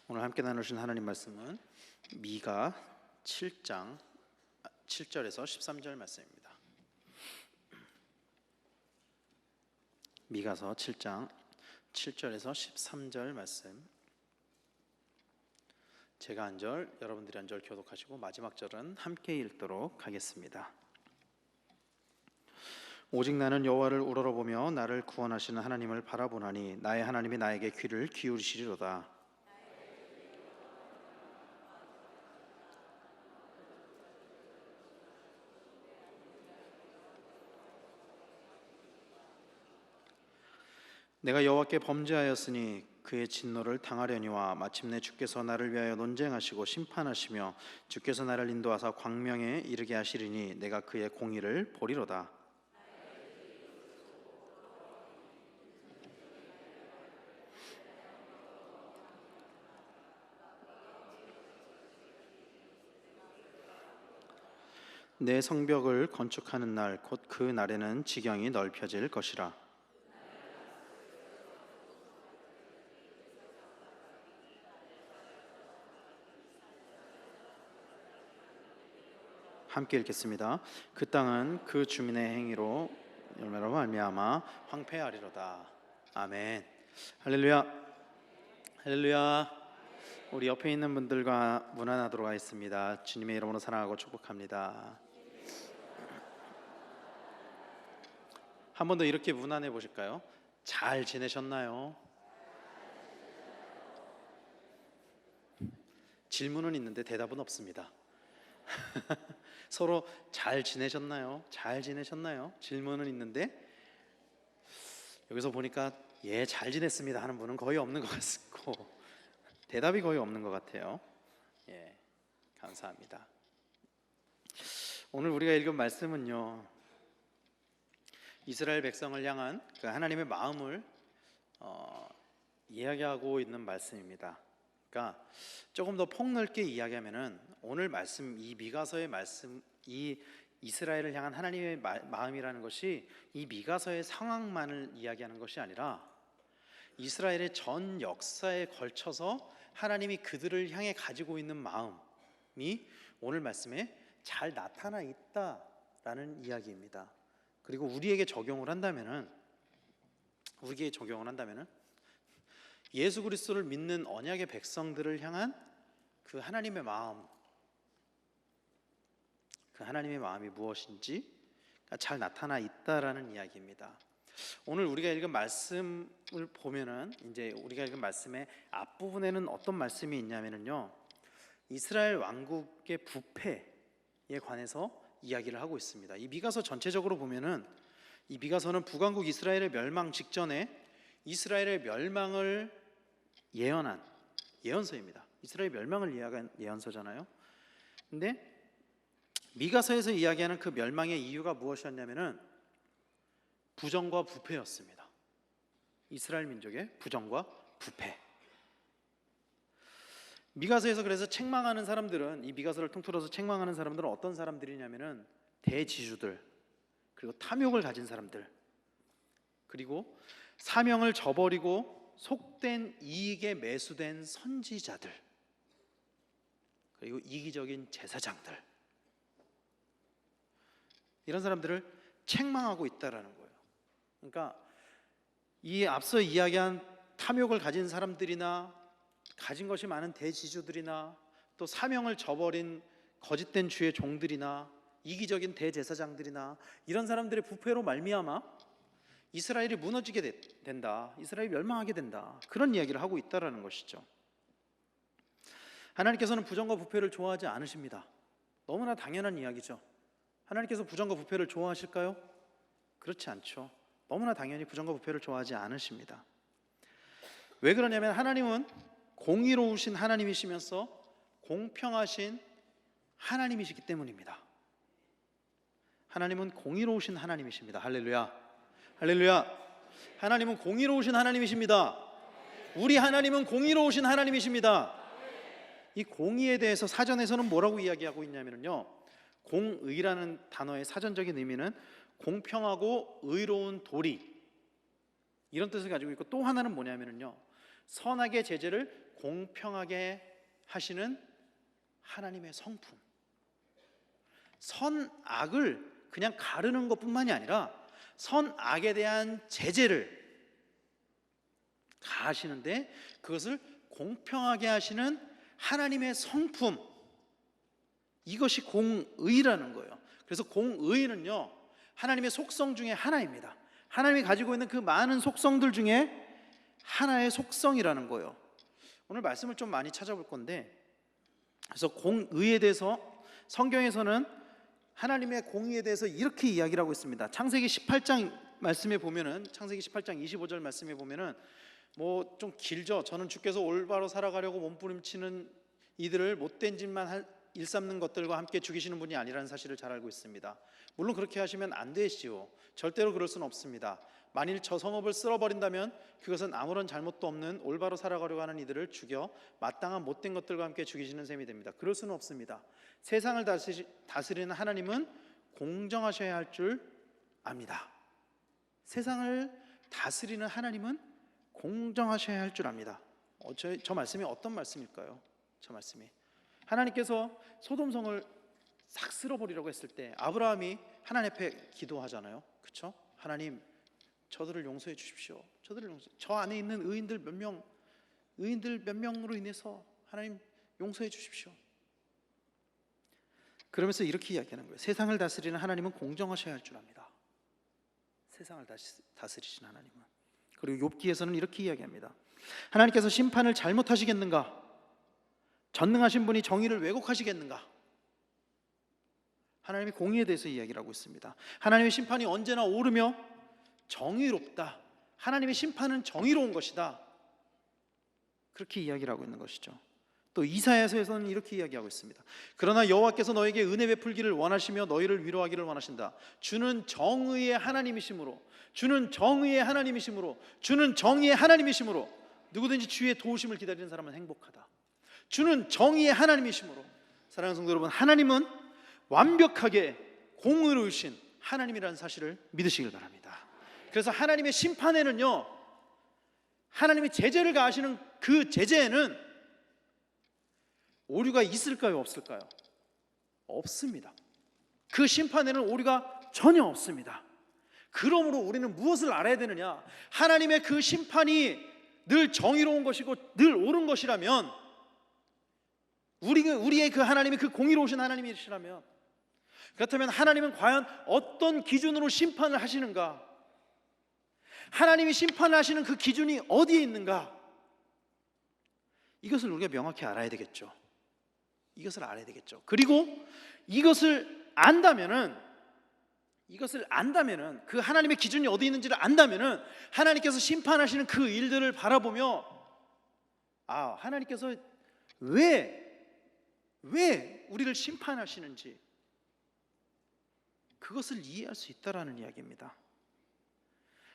오늘 함께 나누신 하나님 말씀은 미가 7장 7절에서 13절 말씀입니다. 미가서 7장 7절에서 13절 말씀, 제가 한 절, 여러분들이 한 절 교독하시고 마지막 절은 함께 읽도록 하겠습니다. 오직 나는 여호와를 우러러보며 나를 구원하시는 하나님을 바라보나니 나의 하나님이 나에게 귀를 기울이시리로다. 내가 여호와께 범죄하였으니 그의 진노를 당하려니와 마침내 주께서 나를 위하여 논쟁하시고 심판하시며 주께서 나를 인도하사 광명에 이르게 하시리니 내가 그의 공의를 보리로다. 내 성벽을 건축하는 날 곧 그 날에는 지경이 넓혀질 것이라. 함께 읽겠습니다. 그 땅은 그 주민의 행위로 열매로 말미암아 황폐하리로다. 아멘. 할렐루야. 할렐루야. 우리 옆에 있는 분들과 문안하도록 하겠습니다. 주님의 이름으로 사랑하고 축복합니다. 한 번 더 이렇게 문안해 보실까요? 잘 지내셨나요? 질문은 있는데 대답은 없습니다. 서로 잘 지내셨나요? 잘 지내셨나요? 질문은 있는데 여기서 보니까 예, 잘 지냈습니다 하는 분은 거의 없는 것 같고 대답이 거의 없는 것 같아요. 예, 감사합니다. 오늘 우리가 읽은 말씀은요, 이스라엘 백성을 향한 그 하나님의 마음을 이야기하고 있는 말씀입니다. 그러니까 조금 더 폭넓게 이야기하면은 오늘 말씀, 이 미가서의 말씀, 이 이스라엘을 향한 하나님의 마음이라는 것이 이 미가서의 상황만을 이야기하는 것이 아니라 이스라엘의 전 역사에 걸쳐서 하나님이 그들을 향해 가지고 있는 마음이 오늘 말씀에 잘 나타나 있다라는 이야기입니다. 그리고 우리에게 적용을 한다면은 예수 그리스도를 믿는 언약의 백성들을 향한 그 하나님의 마음이 무엇인지 잘 나타나 있다라는 이야기입니다. 오늘 우리가 읽은 말씀을 보면은 이제 우리가 읽은 말씀의 앞부분에는 어떤 말씀이 있냐면요, 이스라엘 왕국의 부패에 관해서 이야기를 하고 있습니다. 이 미가서 전체적으로 보면은 이 미가서는 북왕국 이스라엘의 멸망 직전에 이스라엘의 멸망을 예언한 예언서입니다. 이스라엘 멸망을 이야기한 예언서잖아요. 근데 미가서에서 이야기하는 그 멸망의 이유가 무엇이었냐면은 부정과 부패였습니다. 이스라엘 민족의 부정과 부패. 미가서에서 그래서 책망하는 사람들은, 이 미가서를 통틀어서 책망하는 사람들은 어떤 사람들이냐면은 대지주들, 그리고 탐욕을 가진 사람들, 그리고 사명을 저버리고 속된 이익에 매수된 선지자들, 그리고 이기적인 제사장들, 이런 사람들을 책망하고 있다라는 거예요. 그러니까 이 앞서 이야기한 탐욕을 가진 사람들이나 가진 것이 많은 대지주들이나 또 사명을 저버린 거짓된 주의 종들이나 이기적인 대제사장들이나 이런 사람들의 부패로 말미암아 이스라엘이 무너지게 된다, 이스라엘이 멸망하게 된다, 그런 이야기를 하고 있다라는 것이죠. 하나님께서는 부정과 부패를 좋아하지 않으십니다. 너무나 당연한 이야기죠. 하나님께서 부정과 부패를 좋아하실까요? 그렇지 않죠. 너무나 당연히 부정과 부패를 좋아하지 않으십니다. 왜 그러냐면 하나님은 공의로우신 하나님이시면서 공평하신 하나님이시기 때문입니다. 하나님은 공의로우신 하나님이십니다. 할렐루야. 할렐루야. 하나님은 공의로우신 하나님이십니다. 우리 하나님은 공의로우신 하나님이십니다. 이 공의에 대해서 사전에서는 뭐라고 이야기하고 있냐면요, 공의라는 단어의 사전적인 의미는 공평하고 의로운 도리, 이런 뜻을 가지고 있고, 또 하나는 뭐냐면요, 선악의 제재를 공평하게 하시는 하나님의 성품. 선악을 그냥 가르는 것뿐만이 아니라 선악에 대한 제재를 가하시는데 그것을 공평하게 하시는 하나님의 성품, 이것이 공의라는 거예요. 그래서 공의는요, 하나님의 속성 중에 하나입니다. 하나님이 가지고 있는 그 많은 속성들 중에 하나의 속성이라는 거예요. 오늘 말씀을 좀 많이 찾아볼 건데, 그래서 공의에 대해서 성경에서는 하나님의 공의에 대해서 이렇게 이야기를 하고 있습니다. 창세기 18장 말씀에 보면은, 창세기 18장 25절 말씀에 보면은 뭐 좀 길죠. 저는 주께서 올바로 살아가려고 몸부림치는 이들을 못된 짓만 일삼는 것들과 함께 죽이시는 분이 아니라는 사실을 잘 알고 있습니다. 물론 그렇게 하시면 안 되시오. 절대로 그럴 수는 없습니다. 만일 저 성읍을 쓸어버린다면 그것은 아무런 잘못도 없는 올바로 살아가려고 하는 이들을 죽여 마땅한 못된 것들과 함께 죽이시는 셈이 됩니다. 그럴 수는 없습니다. 세상을 다스리는 하나님은 공정하셔야 할 줄 압니다. 세상을 다스리는 하나님은 공정하셔야 할 줄 압니다. 저 말씀이 어떤 말씀일까요? 저 말씀이 하나님께서 소돔성을 싹 쓸어버리라고 했을 때 아브라함이 하나님 앞에 기도하잖아요. 그렇죠? 하나님, 저들을 용서해 주십시오. 저 안에 있는 의인들 몇 명으로 인해서 하나님 용서해 주십시오. 그러면서 이렇게 이야기하는 거예요. 세상을 다스리는 하나님은 공정하셔야 할 줄 압니다. 세상을 다스리신 하나님은. 그리고 욥기에서는 이렇게 이야기합니다. 하나님께서 심판을 잘못하시겠는가? 전능하신 분이 정의를 왜곡하시겠는가? 하나님이 공의에 대해서 이야기를 하고 있습니다. 하나님의 심판이 언제나 옳으며 정의롭다. 하나님의 심판은 정의로운 것이다. 그렇게 이야기를 하고 있는 것이죠. 또 이사야서에서는 이렇게 이야기하고 있습니다. 그러나 여호와께서 너에게 은혜 베풀기를 원하시며 너희를 위로하기를 원하신다. 주는 정의의 하나님이시므로, 주는 정의의 하나님이시므로, 주는 정의의 하나님이시므로 누구든지 주의 도우심을 기다리는 사람은 행복하다. 주는 정의의 하나님이시므로. 사랑하는 성도 여러분, 하나님은 완벽하게 공의로우신 하나님이라는 사실을 믿으시길 바랍니다. 그래서 하나님의 심판에는요, 하나님의 제재를 가하시는 그 제재에는 오류가 있을까요? 없을까요? 없습니다. 그 심판에는 오류가 전혀 없습니다. 그러므로 우리는 무엇을 알아야 되느냐? 하나님의 그 심판이 늘 정의로운 것이고 늘 옳은 것이라면, 우리의 그 하나님이 그 공의로우신 하나님이시라면, 그렇다면 하나님은 과연 어떤 기준으로 심판을 하시는가? 하나님이 심판을 하시는 그 기준이 어디에 있는가? 이것을 우리가 명확히 알아야 되겠죠. 이것을 알아야 되겠죠. 그리고 이것을 안다면은 그 하나님의 기준이 어디 있는지를 안다면은 하나님께서 심판하시는 그 일들을 바라보며, 아, 하나님께서 왜 우리를 심판하시는지 그것을 이해할 수 있다라는 이야기입니다.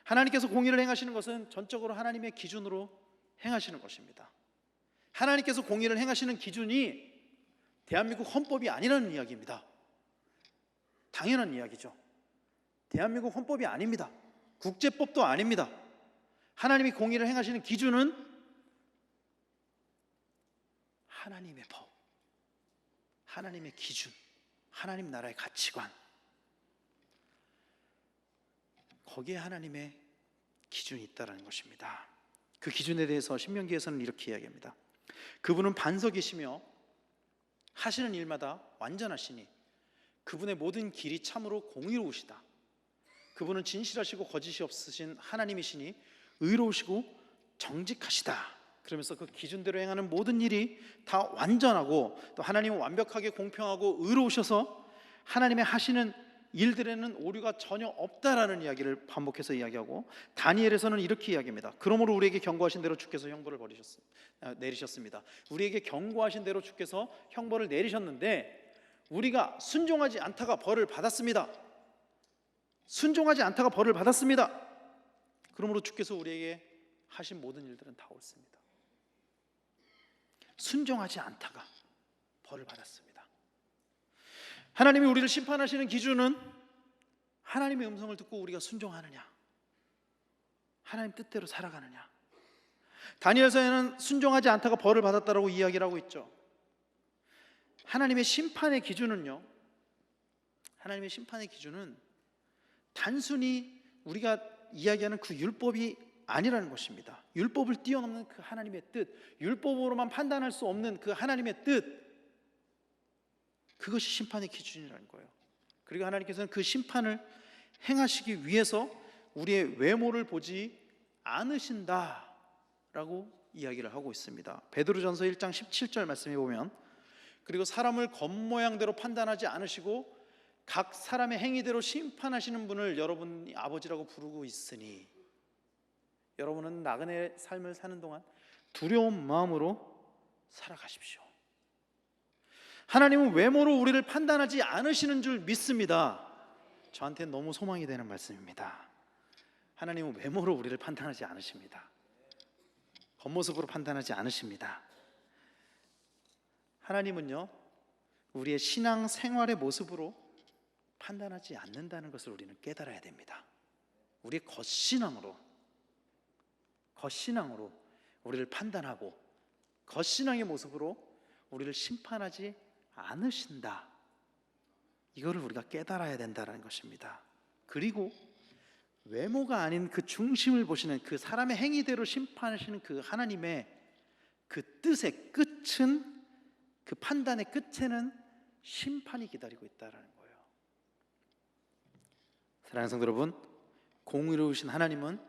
하나님께서 공의를 행하시는 것은 전적으로 하나님의 기준으로 행하시는 것입니다. 하나님께서 공의를 행하시는 기준이 대한민국 헌법이 아니라는 이야기입니다. 당연한 이야기죠. 대한민국 헌법이 아닙니다. 국제법도 아닙니다. 하나님이 공의를 행하시는 기준은 하나님의 법, 하나님의 기준, 하나님 나라의 가치관, 거기에 하나님의 기준이 있다는 것입니다. 그 기준에 대해서 신명기에서는 이렇게 이야기합니다. 그분은 반석이시며 하시는 일마다 완전하시니 그분의 모든 길이 참으로 공의로우시다. 그분은 진실하시고 거짓이 없으신 하나님이시니 의로우시고 정직하시다. 그러면서 그 기준대로 행하는 모든 일이 다 완전하고, 또 하나님은 완벽하게 공평하고 의로우셔서 하나님의 하시는 일들에는 오류가 전혀 없다라는 이야기를 반복해서 이야기하고, 다니엘에서는 이렇게 이야기합니다. 그러므로 우리에게 경고하신 대로 주께서 형벌을 내리셨습니다. 우리에게 경고하신 대로 주께서 형벌을 내리셨는데 우리가 순종하지 않다가 벌을 받았습니다. 순종하지 않다가 벌을 받았습니다. 그러므로 주께서 우리에게 하신 모든 일들은 다 옳습니다. 순종하지 않다가 벌을 받았습니다. 하나님이 우리를 심판하시는 기준은 하나님의 음성을 듣고 우리가 순종하느냐, 하나님 뜻대로 살아가느냐. 다니엘서에는 순종하지 않다가 벌을 받았다라고 이야기를 하고 있죠. 하나님의 심판의 기준은요, 하나님의 심판의 기준은 단순히 우리가 이야기하는 그 율법이 아니라는 것입니다. 율법을 뛰어넘는 그 하나님의 뜻, 율법으로만 판단할 수 없는 그 하나님의 뜻, 그것이 심판의 기준이라는 거예요. 그리고 하나님께서는 그 심판을 행하시기 위해서 우리의 외모를 보지 않으신다라고 이야기를 하고 있습니다. 베드로전서 1장 17절 말씀에 보면, 그리고 사람을 겉모양대로 판단하지 않으시고 각 사람의 행위대로 심판하시는 분을 여러분이 아버지라고 부르고 있으니, 여러분은 나그네 삶을 사는 동안 두려운 마음으로 살아가십시오. 하나님은 외모로 우리를 판단하지 않으시는 줄 믿습니다. 저한테는 너무 소망이 되는 말씀입니다. 하나님은 외모로 우리를 판단하지 않으십니다. 겉모습으로 판단하지 않으십니다. 하나님은요, 우리의 신앙 생활의 모습으로 판단하지 않는다는 것을 우리는 깨달아야 됩니다. 우리의 겉신앙으로 우리를 판단하고 겉신앙의 모습으로 우리를 심판하지 않으신다, 이거를 우리가 깨달아야 된다는 것입니다. 그리고 외모가 아닌 그 중심을 보시는, 그 사람의 행위대로 심판하시는 그 하나님의 그 뜻의 끝은, 그 판단의 끝에는 심판이 기다리고 있다는 거예요. 사랑하는 성도 여러분, 공의로우신 하나님은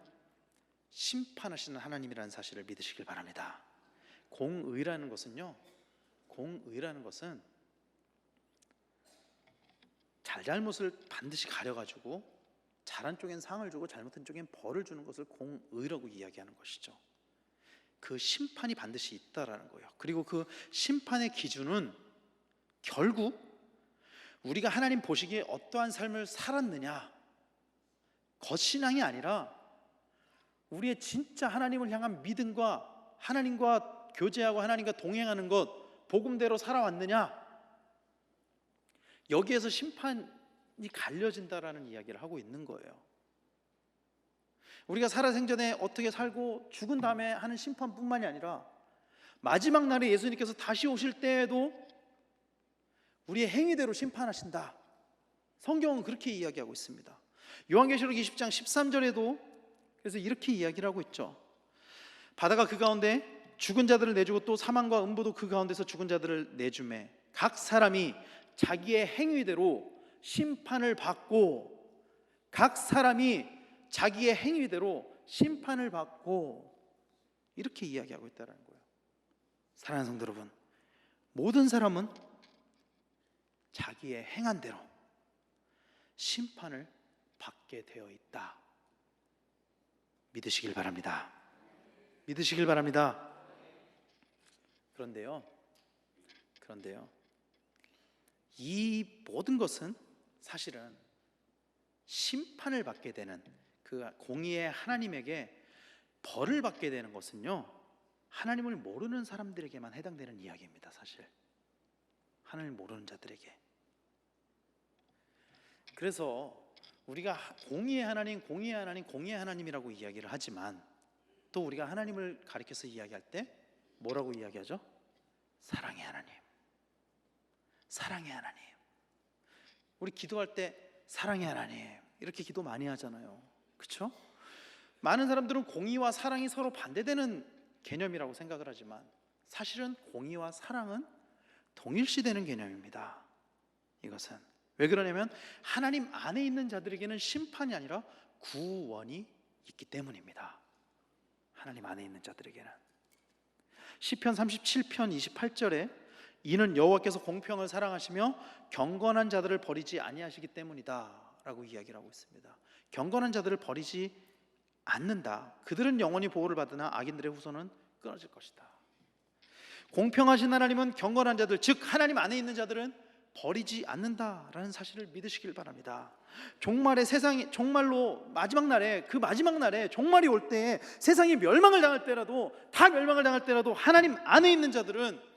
심판하시는 하나님이라는 사실을 믿으시길 바랍니다. 공의라는 것은요, 잘잘못을 반드시 가려가지고 잘한 쪽엔 상을 주고 잘못한 쪽엔 벌을 주는 것을 공의라고 이야기하는 것이죠. 그 심판이 반드시 있다라는 거예요. 그리고 그 심판의 기준은 결국 우리가 하나님 보시기에 어떠한 삶을 살았느냐, 겉신앙이 아니라 우리의 진짜 하나님을 향한 믿음과 하나님과 교제하고 하나님과 동행하는 것, 복음대로 살아왔느냐, 여기에서 심판이 갈려진다라는 이야기를 하고 있는 거예요. 우리가 살아생전에 어떻게 살고 죽은 다음에 하는 심판뿐만이 아니라 마지막 날에 예수님께서 다시 오실 때에도 우리의 행위대로 심판하신다. 성경은 그렇게 이야기하고 있습니다. 요한계시록 20장 13절에도 그래서 이렇게 이야기를 하고 있죠. 바다가 그 가운데 죽은 자들을 내주고 또 사망과 음부도 그 가운데서 죽은 자들을 내주매 각 사람이 자기의 행위대로 심판을 받고, 각 사람이 자기의 행위대로 심판을 받고, 이렇게 이야기하고 있다는 거예요. 사랑하는 성도 여러분, 모든 사람은 자기의 행한 대로 심판을 받게 되어 있다. 믿으시길 바랍니다. 믿으시길 바랍니다. 그런데요, 이 모든 것은 사실은 심판을 받게 되는, 그 공의의 하나님에게 벌을 받게 되는 것은요, 하나님을 모르는 사람들에게만 해당되는 이야기입니다. 사실 하나님을 모르는 자들에게. 그래서 우리가 공의의 하나님이라고 이야기를 하지만, 또 우리가 하나님을 가리켜서 이야기할 때 뭐라고 이야기하죠? 사랑의 하나님. 우리 기도할 때 사랑의 하나님 이렇게 기도 많이 하잖아요. 그렇죠? 많은 사람들은 공의와 사랑이 서로 반대되는 개념이라고 생각을 하지만, 사실은 공의와 사랑은 동일시되는 개념입니다. 이것은 왜 그러냐면 하나님 안에 있는 자들에게는 심판이 아니라 구원이 있기 때문입니다. 하나님 안에 있는 자들에게는. 시편 37편 28절에 이는 여호와께서 공평을 사랑하시며 경건한 자들을 버리지 아니하시기 때문이다 라고 이야기를 하고 있습니다. 경건한 자들을 버리지 않는다. 그들은 영원히 보호를 받으나 악인들의 후손은 끊어질 것이다. 공평하신 하나님은 경건한 자들, 즉 하나님 안에 있는 자들은 버리지 않는다라는 사실을 믿으시길 바랍니다. 종말의 세상이, 종말로 마지막 날에, 그 마지막 날에 종말이 올 때 세상이 멸망을 당할 때라도, 다 멸망을 당할 때라도 하나님 안에 있는 자들은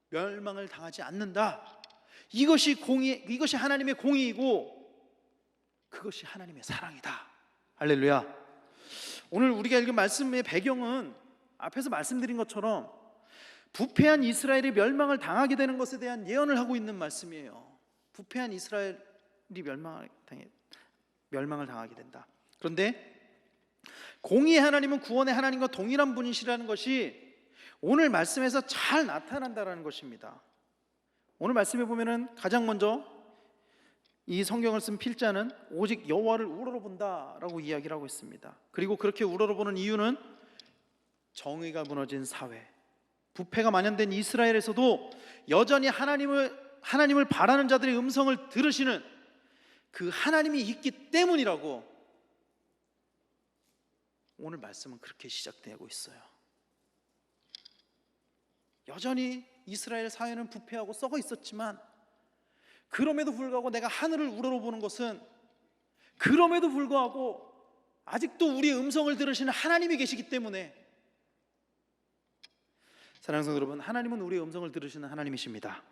멸망을 당하지 않는다. 이것이 이것이 하나님의 공의이고 그것이 하나님의 사랑이다. 할렐루야. 오늘 우리가 읽은 말씀의 배경은 앞에서 말씀드린 것처럼 부패한 이스라엘이 멸망을 당하게 되는 것에 대한 예언을 하고 있는 말씀이에요. 부패한 이스라엘이 멸망을 당하게 된다. 그런데 공의의 하나님은 구원의 하나님과 동일한 분이시라는 것이 오늘 말씀에서 잘 나타난다는 것입니다. 오늘 말씀에 보면은 가장 먼저 이 성경을 쓴 필자는 오직 여호와를 우러러본다라고 이야기를 하고 있습니다. 그리고 그렇게 우러러보는 이유는 정의가 무너진 사회, 부패가 만연된 이스라엘에서도 여전히 하나님을 바라는 자들의 음성을 들으시는 그 하나님이 있기 때문이라고 오늘 말씀은 그렇게 시작되고 있어요. 여전히 이스라엘 사회는 부패하고 썩어 있었지만 그럼에도 불구하고 내가 하늘을 우러러보는 것은 그럼에도 불구하고 아직도 우리의 음성을 들으시는 하나님이 계시기 때문에, 사랑하는 성도 여러분, 하나님은 우리의 음성을 들으시는 하나님이십니다.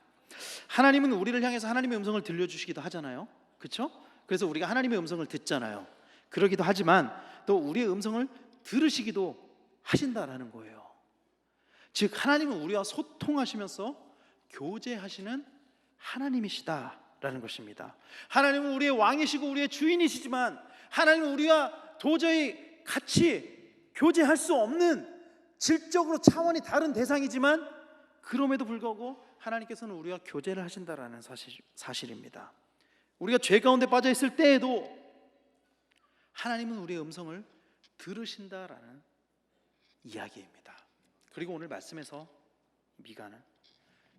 하나님은 우리를 향해서 하나님의 음성을 들려주시기도 하잖아요. 그렇죠? 그래서 우리가 하나님의 음성을 듣잖아요. 그러기도 하지만 또 우리의 음성을 들으시기도 하신다라는 거예요. 즉 하나님은 우리와 소통하시면서 교제하시는 하나님이시다라는 것입니다. 하나님은 우리의 왕이시고 우리의 주인이시지만 하나님은 우리와 도저히 같이 교제할 수 없는 질적으로 차원이 다른 대상이지만 그럼에도 불구하고 하나님께서는 우리와 교제를 하신다라는 사실입니다. 우리가 죄 가운데 빠져 있을 때에도 하나님은 우리의 음성을 들으신다라는 이야기입니다. 그리고 오늘 말씀에서 미가는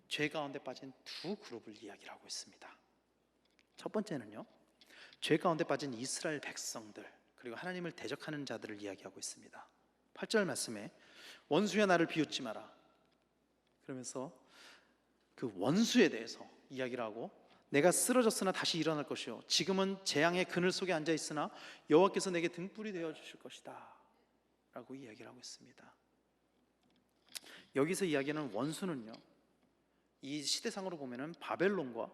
죄 가운데 빠진 두 그룹을 이야기를 하고 있습니다. 첫 번째는요, 죄 가운데 빠진 이스라엘 백성들, 그리고 하나님을 대적하는 자들을 이야기하고 있습니다. 8절 말씀에 원수야 나를 비웃지 마라, 그러면서 그 원수에 대해서 이야기를 하고, 내가 쓰러졌으나 다시 일어날 것이요 지금은 재앙의 그늘 속에 앉아 있으나 여호와께서 내게 등불이 되어 주실 것이다 라고 이야기를 하고 있습니다. 여기서 이야기하는 원수는요, 이 시대상으로 보면은 바벨론과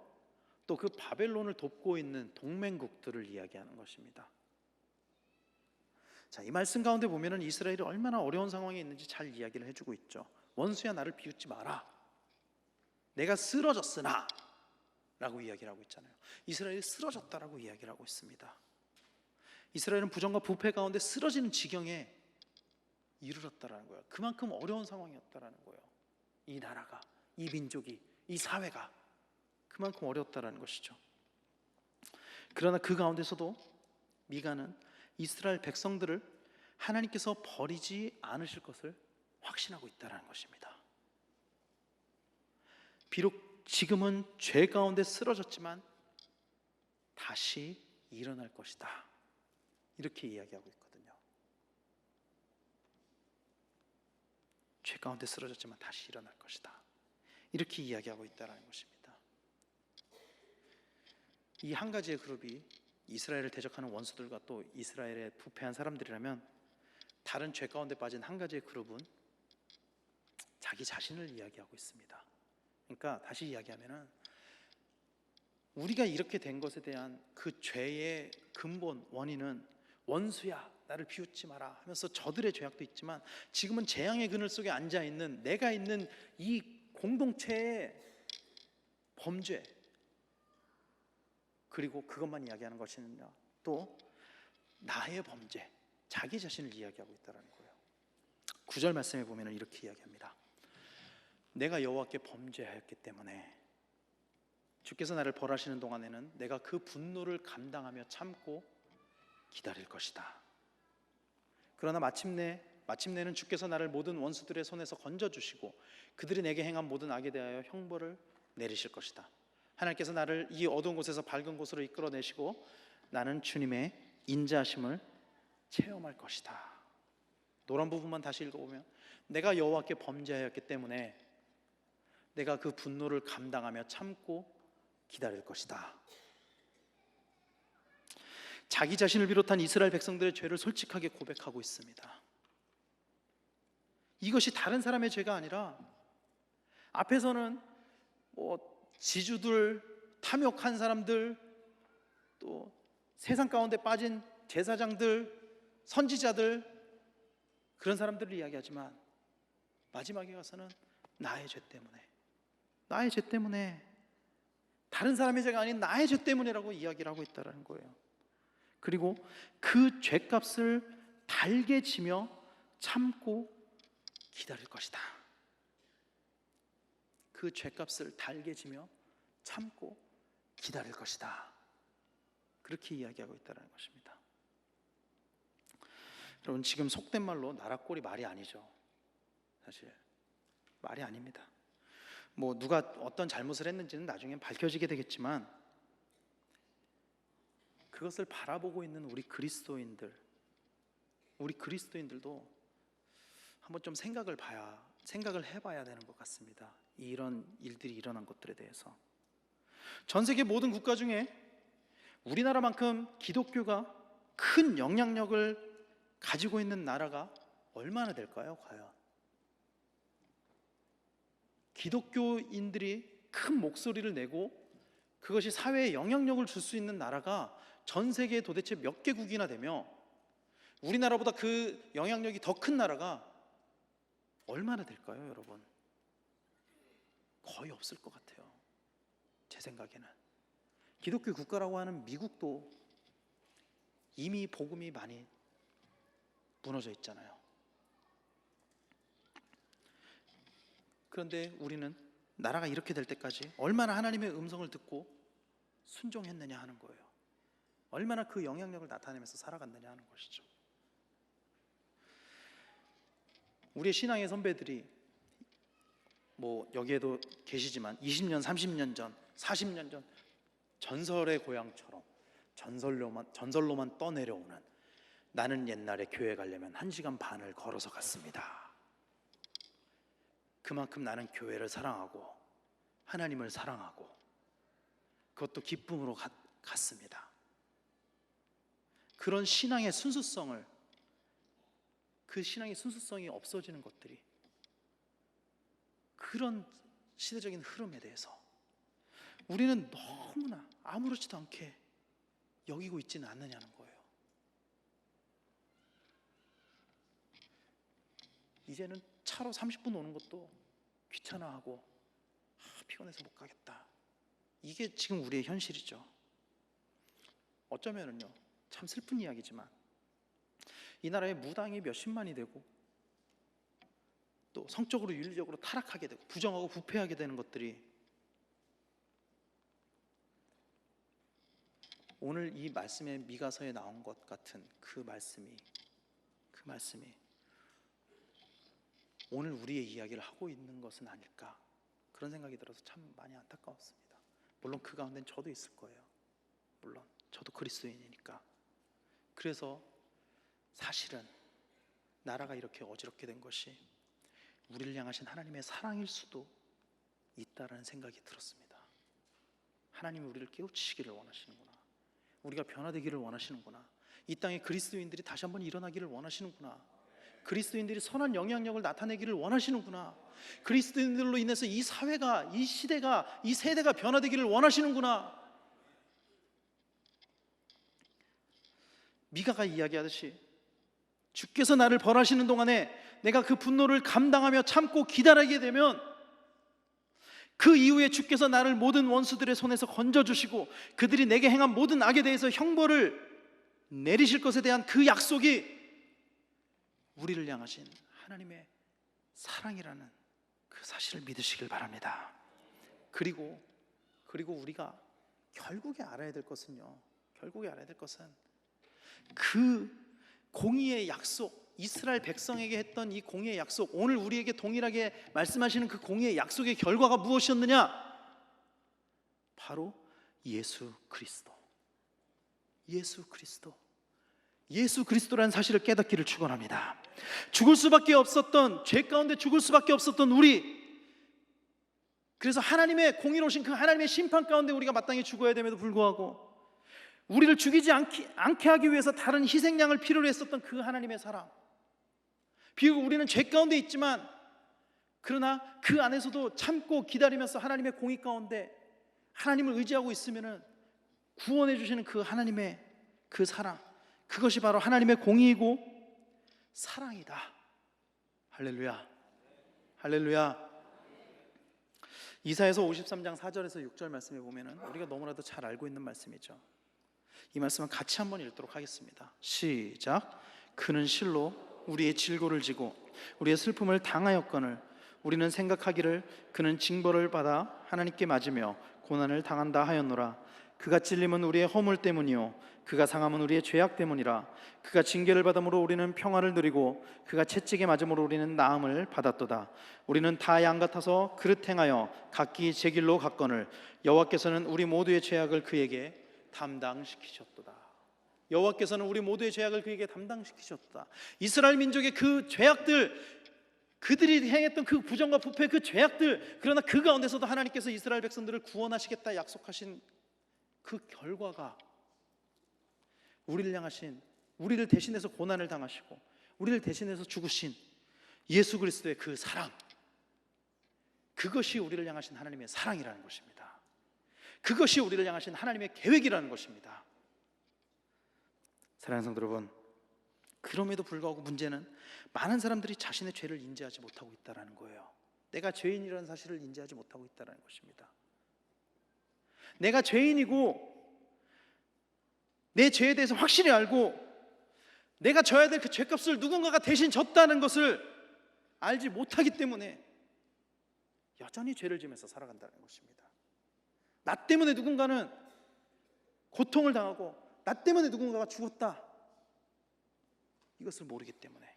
또 그 바벨론을 돕고 있는 동맹국들을 이야기하는 것입니다. 자, 이 말씀 가운데 보면은 이스라엘이 얼마나 어려운 상황에 있는지 잘 이야기를 해주고 있죠. 원수야 나를 비웃지 마라, 내가 쓰러졌으나 라고 이야기를 하고 있잖아요. 이스라엘이 쓰러졌다라고 이야기를 하고 있습니다. 이스라엘은 부정과 부패 가운데 쓰러지는 지경에 이르렀다라는 거예요. 그만큼 어려운 상황이었다라는 거예요. 이 나라가, 이 민족이, 이 사회가 그만큼 어려웠다라는 것이죠. 그러나 그 가운데서도 미가는 이스라엘 백성들을 하나님께서 버리지 않으실 것을 확신하고 있다라는 것입니다. 비록 지금은 죄 가운데 쓰러졌지만 다시 일어날 것이다, 이렇게 이야기하고 있거든요. 죄 가운데 쓰러졌지만 다시 일어날 것이다, 이렇게 이야기하고 있다는 것입니다. 이 한 가지의 그룹이 이스라엘을 대적하는 원수들과 또 이스라엘의 부패한 사람들이라면, 다른 죄 가운데 빠진 한 가지의 그룹은 자기 자신을 이야기하고 있습니다. 그러니까 다시 이야기하면은 우리가 이렇게 된 것에 대한 그 죄의 근본 원인은 원수야 나를 비웃지 마라 하면서 저들의 죄악도 있지만, 지금은 재앙의 그늘 속에 앉아 있는 내가 있는 이 공동체의 범죄, 그리고 그것만 이야기하는 것이냐, 또 나의 범죄, 자기 자신을 이야기하고 있다는 거예요. 9절 말씀에 보면 이렇게 이야기합니다. 내가 여호와께 범죄하였기 때문에 주께서 나를 벌하시는 동안에는 내가 그 분노를 감당하며 참고 기다릴 것이다. 그러나 마침내는 주께서 나를 모든 원수들의 손에서 건져주시고 그들이 내게 행한 모든 악에 대하여 형벌을 내리실 것이다. 하나님께서 나를 이 어두운 곳에서 밝은 곳으로 이끌어내시고 나는 주님의 인자하심을 체험할 것이다. 노란 부분만 다시 읽어보면, 내가 여호와께 범죄하였기 때문에 내가 그 분노를 감당하며 참고 기다릴 것이다. 자기 자신을 비롯한 이스라엘 백성들의 죄를 솔직하게 고백하고 있습니다. 이것이 다른 사람의 죄가 아니라, 앞에서는 지주들, 탐욕한 사람들, 또 세상 가운데 빠진 제사장들, 선지자들, 그런 사람들을 이야기하지만 마지막에 가서는 나의 죄 때문에, 나의 죄 때문에, 다른 사람의 죄가 아닌 나의 죄 때문이라고 이야기를 하고 있다는 거예요. 그리고 그 죄값을 달게 지며 참고 기다릴 것이다. 그 죄값을 달게 지며 참고 기다릴 것이다. 그렇게 이야기하고 있다는 것입니다. 여러분, 지금 속된 말로 나락골이 말이 아니죠. 사실 말이 아닙니다. 뭐 누가 어떤 잘못을 했는지는 나중에 밝혀지게 되겠지만, 그것을 바라보고 있는 우리 그리스도인들도 한번 좀 생각을 해봐야 되는 것 같습니다. 이런 일들이 일어난 것들에 대해서. 전 세계 모든 국가 중에 우리나라만큼 기독교가 큰 영향력을 가지고 있는 나라가 얼마나 될까요? 과연 기독교인들이 큰 목소리를 내고 그것이 사회에 영향력을 줄 수 있는 나라가 전 세계에 도대체 몇 개국이나 되며, 우리나라보다 그 영향력이 더 큰 나라가 얼마나 될까요, 여러분? 거의 없을 것 같아요, 제 생각에는. 기독교 국가라고 하는 미국도 이미 복음이 많이 무너져 있잖아요. 그런데 우리는 나라가 이렇게 될 때까지 얼마나 하나님의 음성을 듣고 순종했느냐 하는 거예요. 얼마나 그 영향력을 나타내면서 살아갔느냐 하는 것이죠. 우리의 신앙의 선배들이 뭐 여기에도 계시지만 20년, 30년 전, 40년 전 전설의 고향처럼 전설로만 떠내려오는, 나는 옛날에 교회 가려면 1시간 반을 걸어서 갔습니다. 그만큼 나는 교회를 사랑하고 하나님을 사랑하고 그것도 기쁨으로 갔습니다. 그런 신앙의 순수성이 없어지는 것들이, 그런 시대적인 흐름에 대해서 우리는 너무나 아무렇지도 않게 여기고 있지는 않느냐는 거예요. 이제는 차로 30분 오는 것도 귀찮아하고 피곤해서 못 가겠다. 이게 지금 우리의 현실이죠. 어쩌면은요, 참 슬픈 이야기지만 이 나라의 무당이 몇십만이 되고 또 성적으로 윤리적으로 타락하게 되고 부정하고 부패하게 되는 것들이 오늘 이 말씀의 미가서에 나온 것 같은 그 말씀이 오늘 우리의 이야기를 하고 있는 것은 아닐까, 그런 생각이 들어서 참 많이 안타까웠습니다. 물론 그 가운데는 저도 있을 거예요. 물론 저도 그리스도인이니까. 그래서 사실은 나라가 이렇게 어지럽게 된 것이 우리를 향하신 하나님의 사랑일 수도 있다라는 생각이 들었습니다. 하나님이 우리를 깨우치시기를 원하시는구나. 우리가 변화되기를 원하시는구나. 이 땅에 그리스도인들이 다시 한번 일어나기를 원하시는구나. 그리스도인들이 선한 영향력을 나타내기를 원하시는구나. 그리스도인들로 인해서 이 사회가, 이 시대가, 이 세대가 변화되기를 원하시는구나. 미가가 이야기하듯이 주께서 나를 벌하시는 동안에 내가 그 분노를 감당하며 참고 기다리게 되면 그 이후에 주께서 나를 모든 원수들의 손에서 건져주시고 그들이 내게 행한 모든 악에 대해서 형벌을 내리실 것에 대한 그 약속이 우리를 향하신 하나님의 사랑이라는 그 사실을 믿으시길 바랍니다. 그리고 우리가 결국에 알아야 될 것은 그 공의의 약속, 이스라엘 백성에게 했던 이 공의의 약속, 오늘 우리에게 동일하게 말씀하시는 그 공의의 약속의 결과가 무엇이었느냐? 바로 예수 그리스도라는 사실을 깨닫기를 축원합니다. 죽을 수밖에 없었던, 죄 가운데 죽을 수밖에 없었던 우리, 그래서 하나님의 공의로우신 그 하나님의 심판 가운데 우리가 마땅히 죽어야 됨에도 불구하고 우리를 죽이지 않게 하기 위해서 다른 희생양을 필요로 했었던 그 하나님의 사랑, 비록 우리는 죄 가운데 있지만 그러나 그 안에서도 참고 기다리면서 하나님의 공의 가운데 하나님을 의지하고 있으면 구원해 주시는 그 하나님의 그 사랑, 그것이 바로 하나님의 공의이고 사랑이다. 할렐루야. 할렐루야. 이사야서 53장 4절에서 6절 말씀에 보면은 우리가 너무나도 잘 알고 있는 말씀이죠. 이 말씀은 같이 한번 읽도록 하겠습니다. 시작. 그는 실로 우리의 질고를 지고 우리의 슬픔을 당하였거늘 우리는 생각하기를 그는 징벌을 받아 하나님께 맞으며 고난을 당한다 하였노라. 그가 찔림은 우리의 허물 때문이요 그가 상함은 우리의 죄악 때문이라. 그가 징계를 받음으로 우리는 평화를 누리고 그가 채찍에 맞음으로 우리는 나음을 받았도다. 우리는 다 양 같아서 그릇 행하여 각기 제 길로 갔거늘 여호와께서는 우리 모두의 죄악을 그에게 담당시키셨도다. 여호와께서는 우리 모두의 죄악을 그에게 담당시키셨다. 이스라엘 민족의 그 죄악들, 그들이 행했던 그 부정과 부패, 그 죄악들, 그러나 그 가운데서도 하나님께서 이스라엘 백성들을 구원하시겠다 약속하신 그 결과가 우리를 향하신, 우리를 대신해서 고난을 당하시고 우리를 대신해서 죽으신 예수 그리스도의 그 사랑, 그것이 우리를 향하신 하나님의 사랑이라는 것입니다. 그것이 우리를 향하신 하나님의 계획이라는 것입니다. 사랑하는 성도 여러분, 그럼에도 불구하고 문제는 많은 사람들이 자신의 죄를 인지하지 못하고 있다는 거예요. 내가 죄인이라는 사실을 인지하지 못하고 있다는 것입니다. 내가 죄인이고 내 죄에 대해서 확실히 알고 내가 져야 될 그 죄값을 누군가가 대신 졌다는 것을 알지 못하기 때문에 여전히 죄를 지으면서 살아간다는 것입니다. 나 때문에 누군가는 고통을 당하고 나 때문에 누군가가 죽었다, 이것을 모르기 때문에,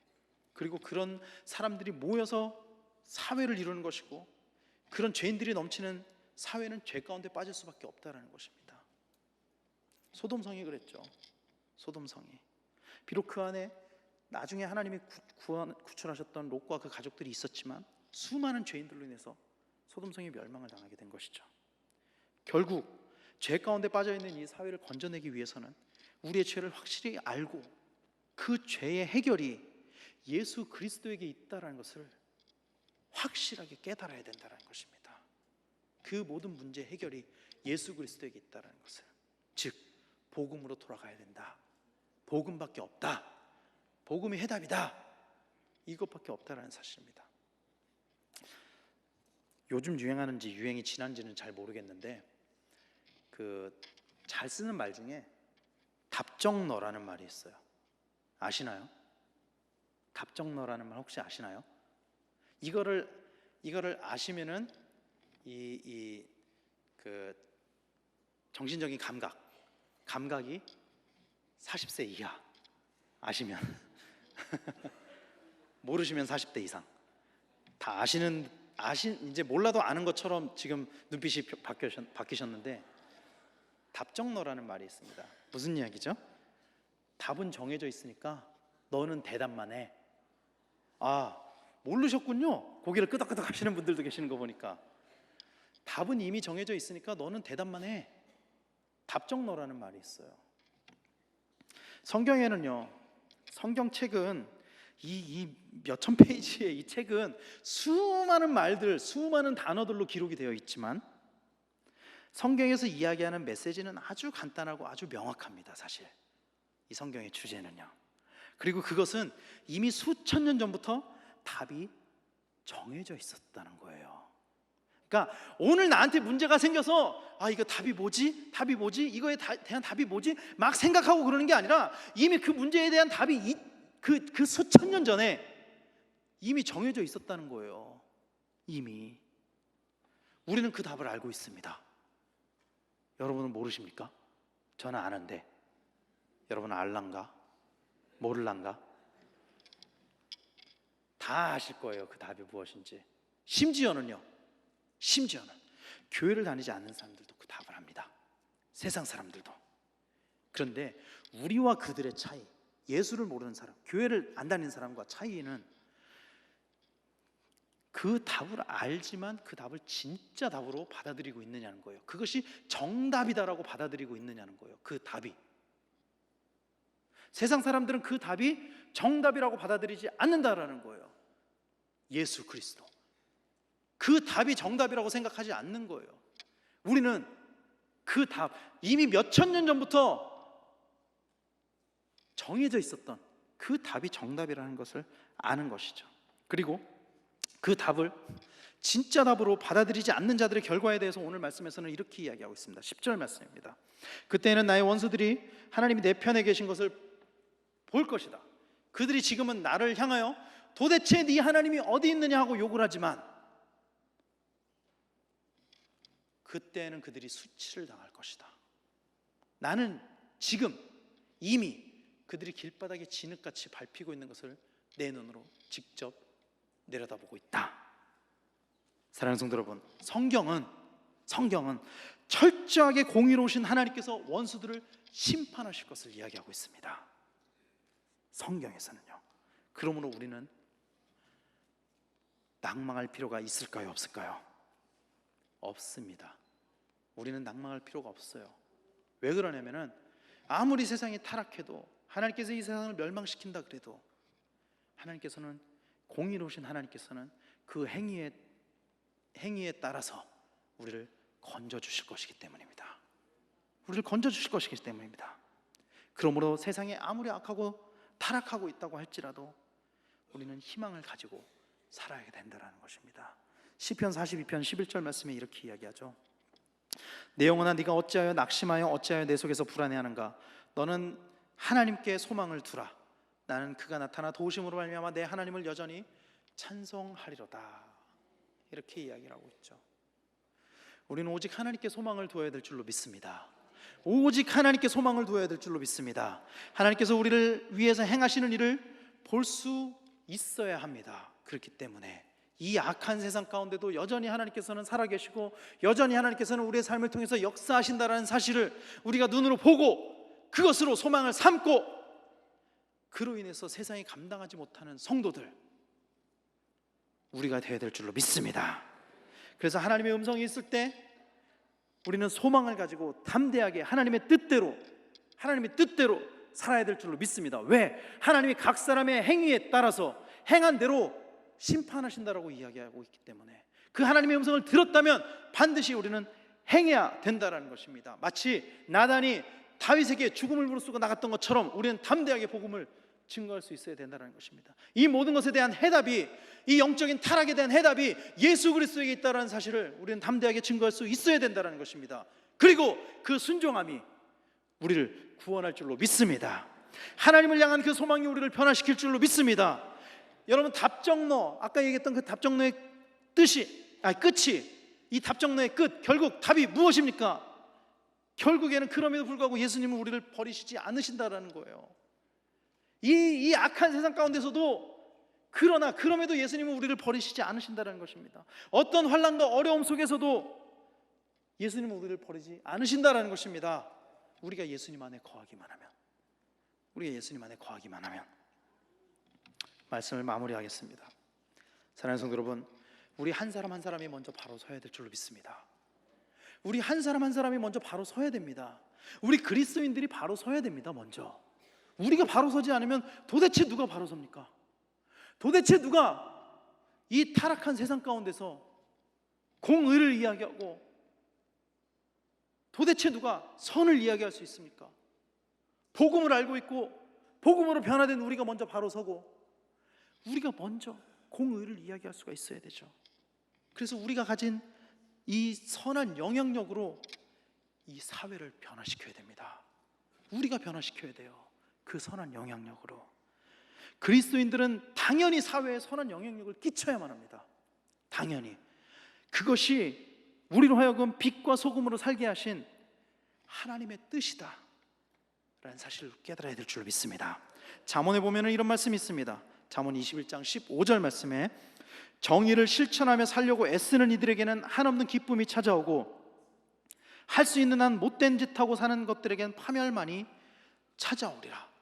그리고 그런 사람들이 모여서 사회를 이루는 것이고 그런 죄인들이 넘치는 사회는 죄 가운데 빠질 수밖에 없다는 것입니다. 소돔성이 그랬죠. 소돔성이 비록 그 안에 나중에 하나님이 구출하셨던 롯과 그 가족들이 있었지만 수많은 죄인들로 인해서 소돔성이 멸망을 당하게 된 것이죠. 결국 죄 가운데 빠져있는 이 사회를 건져내기 위해서는 우리의 죄를 확실히 알고 그 죄의 해결이 예수 그리스도에게 있다는 것을 확실하게 깨달아야 된다는 것입니다. 그 모든 문제 해결이 예수 그리스도에게 있다는 것을, 즉 복음으로 돌아가야 된다. 복음밖에 없다. 복음이 해답이다. 이것밖에 없다는 사실입니다. 요즘 유행하는지 유행이 지난지는 잘 모르겠는데 잘 쓰는 말 중에 답정너라는 말이 있어요. 아시나요? 답정너라는 말 혹시 아시나요? 이거를 아시면은 그 정신적인 감각이 40세 이하 아시면 모르시면 40대 이상 다 이제 몰라도 아는 것처럼 지금 눈빛이 바뀌셨는데, 답정너라는 말이 있습니다. 무슨 이야기죠? 답은 정해져 있으니까 너는 대답만 해. 아, 모르셨군요. 고개를 끄덕끄덕 하시는 분들도 계시는 거 보니까. 답은 이미 정해져 있으니까 너는 대답만 해. 답정너라는 말이 있어요. 성경에는요, 성경책은 이 몇천 페이지의 이 책은 수많은 말들, 수많은 단어들로 기록이 되어 있지만 성경에서 이야기하는 메시지는 아주 간단하고 아주 명확합니다. 사실 이 성경의 주제는요. 그리고 그것은 이미 수천 년 전부터 답이 정해져 있었다는 거예요. 그러니까 오늘 나한테 문제가 생겨서 이거 답이 뭐지? 답이 뭐지? 이거에 대한 답이 뭐지? 막 생각하고 그러는 게 아니라 이미 그 문제에 대한 답이 그 수천 년 전에 이미 정해져 있었다는 거예요. 이미 우리는 그 답을 알고 있습니다. 여러분은 모르십니까? 저는 아는데 여러분은 알란가? 모를란가? 다 아실 거예요. 그 답이 무엇인지. 심지어는 교회를 다니지 않는 사람들도 그 답을 합니다. 세상 사람들도. 그런데 우리와 그들의 차이, 예수를 모르는 사람, 교회를 안 다니는 사람과 차이는 그 답을 알지만 그 답을 진짜 답으로 받아들이고 있느냐는 거예요. 그것이 정답이다라고 받아들이고 있느냐는 거예요. 그 답이. 세상 사람들은 그 답이 정답이라고 받아들이지 않는다라는 거예요. 예수 그리스도. 그 답이 정답이라고 생각하지 않는 거예요. 우리는 그 답, 이미 몇천 년 전부터 정해져 있었던 그 답이 정답이라는 것을 아는 것이죠. 그리고 그 답을 진짜 답으로 받아들이지 않는 자들의 결과에 대해서 오늘 말씀에서는 이렇게 이야기하고 있습니다. 10절 말씀입니다. 그때는 나의 원수들이 하나님이 내 편에 계신 것을 볼 것이다. 그들이 지금은 나를 향하여 도대체 네 하나님이 어디 있느냐 하고 욕을 하지만 그때는 그들이 수치를 당할 것이다. 나는 지금 이미 그들이 길바닥에 진흙같이 밟히고 있는 것을 내 눈으로 직접 내려다보고 있다. 사랑하는 성도 여러분, 성경은 철저하게 공의로우신 하나님께서 원수들을 심판하실 것을 이야기하고 있습니다. 성경에서는요. 그러므로 우리는 낭망할 필요가 있을까요? 없을까요? 없습니다. 우리는 낭망할 필요가 없어요. 왜 그러냐면은 아무리 세상이 타락해도 하나님께서 이 세상을 멸망시킨다 그래도 하나님께서는 공의로우신 하나님께서는 그 행위에 따라서 우리를 건져주실 것이기 때문입니다. 우리를 건져주실 것이기 때문입니다. 그러므로 세상에 아무리 악하고 타락하고 있다고 할지라도 우리는 희망을 가지고 살아야 된다는 것입니다. 시편 42편 11절 말씀에 이렇게 이야기하죠. 내 영혼아 네가 어찌하여 낙심하여 어찌하여 내 속에서 불안해하는가. 너는 하나님께 소망을 두라. 나는 그가 나타나 도우심으로 말미암아 내 하나님을 여전히 찬송하리로다. 이렇게 이야기를 하고 있죠. 우리는 오직 하나님께 소망을 두어야 될 줄로 믿습니다. 오직 하나님께 소망을 두어야 될 줄로 믿습니다. 하나님께서 우리를 위해서 행하시는 일을 볼 수 있어야 합니다. 그렇기 때문에 이 악한 세상 가운데도 여전히 하나님께서는 살아계시고 여전히 하나님께서는 우리의 삶을 통해서 역사하신다는 사실을 우리가 눈으로 보고 그것으로 소망을 삼고 그로 인해서 세상이 감당하지 못하는 성도들 우리가 되어야 될 줄로 믿습니다. 그래서 하나님의 음성이 있을 때 우리는 소망을 가지고 담대하게 하나님의 뜻대로 살아야 될 줄로 믿습니다. 왜? 하나님이 각 사람의 행위에 따라서 행한 대로 심판하신다라고 이야기하고 있기 때문에 그 하나님의 음성을 들었다면 반드시 우리는 행해야 된다라는 것입니다. 마치 나단이 다윗에게 죽음을 무릅쓰고 나갔던 것처럼 우리는 담대하게 복음을 증거할 수 있어야 된다는 것입니다. 이 모든 것에 대한 해답이, 이 영적인 타락에 대한 해답이 예수 그리스도에게 있다는 사실을 우리는 담대하게 증거할 수 있어야 된다는 것입니다. 그리고 그 순종함이 우리를 구원할 줄로 믿습니다. 하나님을 향한 그 소망이 우리를 변화시킬 줄로 믿습니다. 여러분, 답정너, 아까 얘기했던 그 답정너의 끝이, 이 답정너의 끝, 결국 답이 무엇입니까? 결국에는 그럼에도 불구하고 예수님은 우리를 버리시지 않으신다라는 거예요. 이 악한 세상 가운데서도 그럼에도 예수님은 우리를 버리시지 않으신다는 것입니다. 어떤 환난과 어려움 속에서도 예수님은 우리를 버리지 않으신다는 것입니다. 우리가 예수님 안에 거하기만 하면 말씀을 마무리하겠습니다. 사랑하는 성도 여러분, 우리 한 사람 한 사람이 먼저 바로 서야 될 줄로 믿습니다. 우리 한 사람 한 사람이 먼저 바로 서야 됩니다. 우리 그리스도인들이 바로 서야 됩니다. 먼저 우리가 바로 서지 않으면 도대체 누가 바로 섭니까? 도대체 누가 이 타락한 세상 가운데서 공의를 이야기하고 도대체 누가 선을 이야기할 수 있습니까? 복음을 알고 있고 복음으로 변화된 우리가 먼저 바로 서고 우리가 먼저 공의를 이야기할 수가 있어야 되죠. 그래서 우리가 가진 이 선한 영향력으로 이 사회를 변화시켜야 됩니다. 우리가 변화시켜야 돼요. 그 선한 영향력으로. 그리스도인들은 당연히 사회에 선한 영향력을 끼쳐야만 합니다. 당연히. 그것이 우리로 하여금 빛과 소금으로 살게 하신 하나님의 뜻이다 라는 사실을 깨달아야 될 줄로 믿습니다. 잠언에 보면 이런 말씀이 있습니다. 잠언 21장 15절 말씀에 정의를 실천하며 살려고 애쓰는 이들에게는 한없는 기쁨이 찾아오고 할 수 있는 한 못된 짓하고 사는 것들에게는 파멸만이 찾아오리라.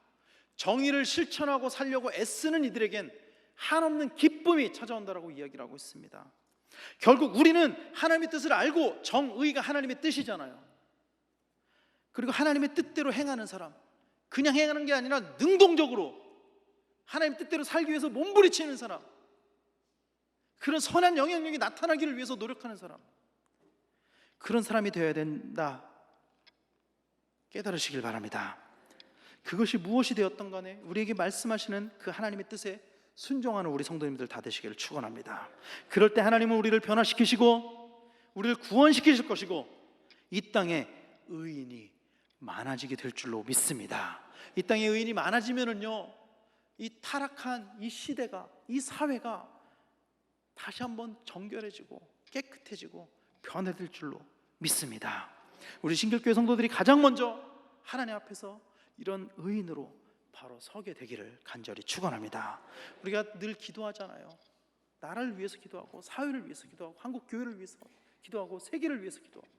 정의를 실천하고 살려고 애쓰는 이들에겐 한없는 기쁨이 찾아온다라고 이야기를 하고 있습니다. 결국 우리는 하나님의 뜻을 알고 정의가 하나님의 뜻이잖아요. 그리고 하나님의 뜻대로 행하는 사람, 그냥 행하는 게 아니라 능동적으로 하나님 뜻대로 살기 위해서 몸부리치는 사람, 그런 선한 영향력이 나타나기를 위해서 노력하는 사람, 그런 사람이 되어야 된다 깨달으시길 바랍니다. 그것이 무엇이 되었던 간에 우리에게 말씀하시는 그 하나님의 뜻에 순종하는 우리 성도님들 다 되시기를 축원합니다. 그럴 때 하나님은 우리를 변화시키시고 우리를 구원시키실 것이고 이 땅에 의인이 많아지게 될 줄로 믿습니다. 이 땅에 의인이 많아지면은요, 이 타락한 이 시대가, 이 사회가 다시 한번 정결해지고 깨끗해지고 변화될 줄로 믿습니다. 우리 신길교회 성도들이 가장 먼저 하나님 앞에서 이런 의인으로 바로 서게 되기를 간절히 축원합니다. 우리가 늘 기도하잖아요. 나라를 위해서 기도하고 사회를 위해서 기도하고 한국 교회를 위해서 기도하고 세계를 위해서 기도하고,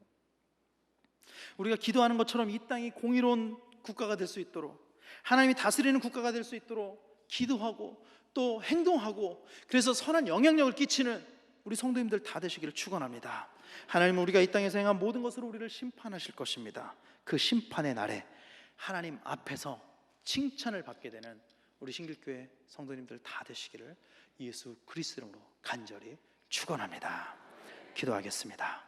우리가 기도하는 것처럼 이 땅이 공의로운 국가가 될 수 있도록, 하나님이 다스리는 국가가 될 수 있도록 기도하고 또 행동하고, 그래서 선한 영향력을 끼치는 우리 성도님들 다 되시기를 축원합니다. 하나님은 우리가 이 땅에서 행한 모든 것으로 우리를 심판하실 것입니다. 그 심판의 날에 하나님 앞에서 칭찬을 받게 되는 우리 신길교회 성도님들 다 되시기를 예수 그리스도 이름으로 간절히 축원합니다. 기도하겠습니다.